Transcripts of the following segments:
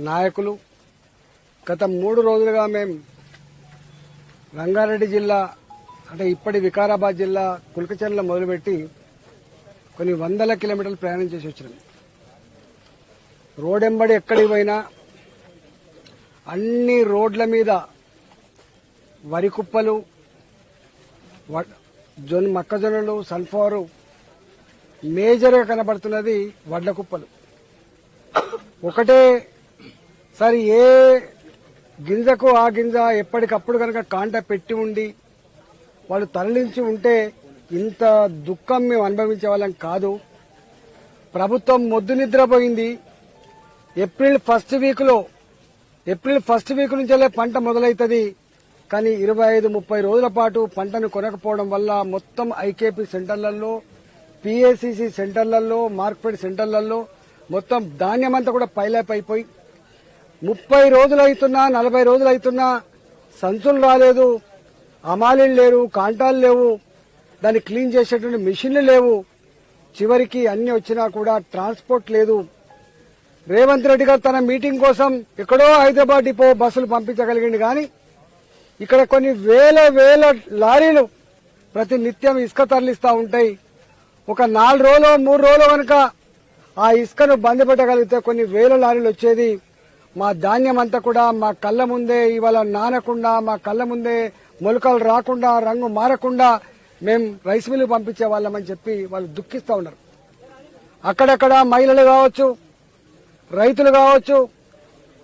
నాయకులు గత 3 రోజులుగా మేము రంగారెడ్డి జిల్లా అంటే ఇప్పటి వికారాబాద్ జిల్లా కుల్కచర్ల మొదలుపెట్టి కొన్ని వందల కిలోమీటర్లు ప్రయాణం చేసి వచ్చినాం. రోడెంబడి ఎక్కడికి పోయినా అన్ని రోడ్ల మీద వరి కుప్పలు, మొక్కజొన్నలు, సన్ఫ్లవర్ మేజర్గా కనబడుతున్నది వడ్ల కుప్పలు. ఒకటే సరి ఏ గింజకు ఆ గింజ ఎప్పటికప్పుడు కనుక కాంట పెట్టి ఉండి వాళ్ళు తరలించి ఉంటే ఇంత దుఃఖం మేము అనుభవించే వాళ్ళం కాదు. ప్రభుత్వం మొద్దు నిద్రపోయింది. ఏప్రిల్ ఫస్ట్ వీక్ నుంచే పంట మొదలవుతుంది. కానీ 25-30 రోజుల పాటు పంటను కొనకపోవడం వల్ల మొత్తం ఐకేపీ సెంటర్లలో, పిఏసిసి సెంటర్లలో, మార్కెట్ సెంటర్లలో మొత్తం ధాన్యం అంతా కూడా పైలాప్ అయిపోయి 30 రోజులు అవుతున్నా 40 రోజులు అవుతున్నా సంచులు రాలేదు, అమాలీలు లేరు, కాంటాలు లేవు, దాన్ని క్లీన్ చేసేటువంటి మిషన్లు లేవు. చివరికి అన్ని వచ్చినా కూడా ట్రాన్స్పోర్ట్ లేదు. రేవంత్ రెడ్డి గారు తన మీటింగ్ కోసం ఎక్కడో హైదరాబాద్ డిపో బస్సులు పంపించగలిగింది. కానీ ఇక్కడ కొన్ని వేల లారీలు ప్రతి నిత్యం ఇసుక తరలిస్తూ ఉంటాయి. ఒక 4 రోజులు 3 రోజులు కనుక ఆ ఇసుకను బంద్ పెట్టగలిగితే కొన్ని వేల లారీలు వచ్చేది. మా ధాన్యం అంతా కూడా మా కళ్ళ ముందే ఇవాళ నానకుండా, మా కళ్ళ ముందే మొలకలు రాకుండా, రంగు మారకుండా మేము రైస్ మిల్లు పంపించే వాళ్ళమని చెప్పి వాళ్ళు దుఃఖిస్తూ ఉన్నారు. అక్కడక్కడ మహిళలు కావచ్చు, రైతులు కావచ్చు,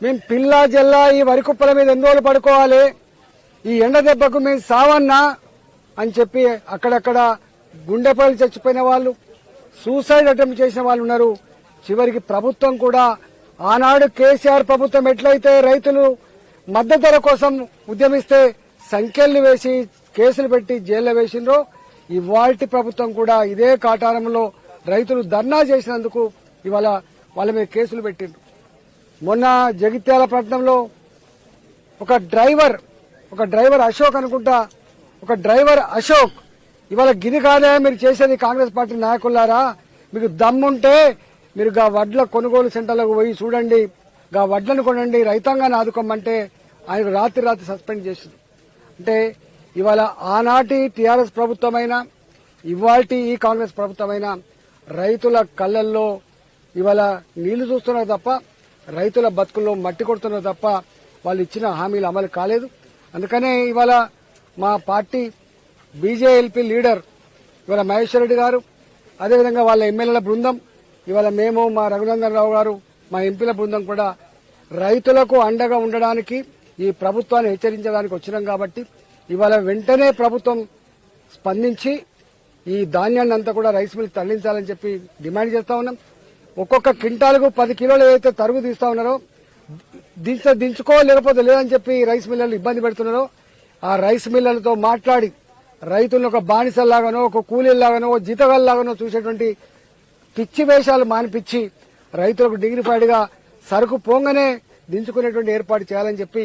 మేము పిల్లా జల్లా ఈ వరి కుప్పల మీద ఎన్ని రోజులు పడుకోవాలి, ఈ ఎండ దెబ్బకు మేము సావన్నా అని చెప్పి అక్కడక్కడ గుండెపల్లి చచ్చిపోయిన వాళ్ళు, సూసైడ్ అటెంప్ట్ చేసిన వాళ్ళు ఉన్నారు. చివరికి ప్రభుత్వం కూడా ఆనాడు కేసీఆర్ ప్రభుత్వం ఎట్లయితే రైతులు మద్దతు ధర కోసం ఉద్యమిస్తే సంఖ్యలు వేసి కేసులు పెట్టి జైల్లో వేసిండ్రో, ఇవాల్టి ప్రభుత్వం కూడా ఇదే కాటారంలో రైతులు ధర్నా చేసినందుకు ఇవాళ వాళ్ళ మీద కేసులు పెట్టిండ్రు. మొన్న జగిత్యాల పట్టణంలో ఒక డ్రైవర్ అశోక్ అనుకుంటా, ఒక డ్రైవర్ అశోక్ ఇవాళ గిది కాదే మీరు చేసేది కాంగ్రెస్ పార్టీ నాయకులారా, మీకు దమ్ముంటే మీరు గా వడ్ల కొనుగోలు సెంటర్లకు పోయి చూడండి, గా వడ్లను కొనండి, రైతాంగాన్ని ఆదుకోమంటే ఆయన రాత్రి సస్పెండ్ చేసింది. అంటే ఇవాళ ఆనాటి టీఆర్ఎస్ ప్రభుత్వమైనా ఇవాల్టి ఈ కాంగ్రెస్ ప్రభుత్వమైనా రైతుల కళ్లల్లో ఇవాళ నీళ్లు చూస్తున్నారు తప్ప, రైతుల బతుకుల్లో మట్టి కొడుతున్నారు తప్ప వాళ్ళు ఇచ్చిన హామీలు అమలు కాలేదు. అందుకనే ఇవాళ మా పార్టీ బీజేఎల్పీ లీడర్ ఇవాళ మహేశ్వర్ రెడ్డి గారు, అదేవిధంగా వాళ్ళ ఎమ్మెల్యేల బృందం, ఇవాళ మేము మా రఘునందన్ రావు గారు, మా ఎంపీల బృందం కూడా రైతులకు అండగా ఉండడానికి ఈ ప్రభుత్వాన్ని హెచ్చరించడానికి వచ్చినాం. కాబట్టి ఇవాళ వెంటనే ప్రభుత్వం స్పందించి ఈ ధాన్యాన్ని అంతా కూడా రైస్ మిల్ తరలించాలని చెప్పి డిమాండ్ చేస్తా ఉన్నాం. ఒక్కొక్క క్వింటాలకు 10 కిలోలు ఏదైతే తరుగు తీస్తా ఉన్నారో దించుకో లేకపోతే లేదని చెప్పి రైస్ మిల్లర్లు ఇబ్బంది పెడుతున్నారో ఆ రైస్ మిల్లర్లతో మాట్లాడి రైతులను ఒక బానిసల్లాగానో, ఒక కూలీలాగానో, జీతగాల్లాగానో చూసేటువంటి పిచ్చి వేషాలు మానిపించి రైతులకు డిగ్నిఫైడ్ గా సరుకు పోంగానే దించుకునేటువంటి ఏర్పాటు చేయాలని చెప్పి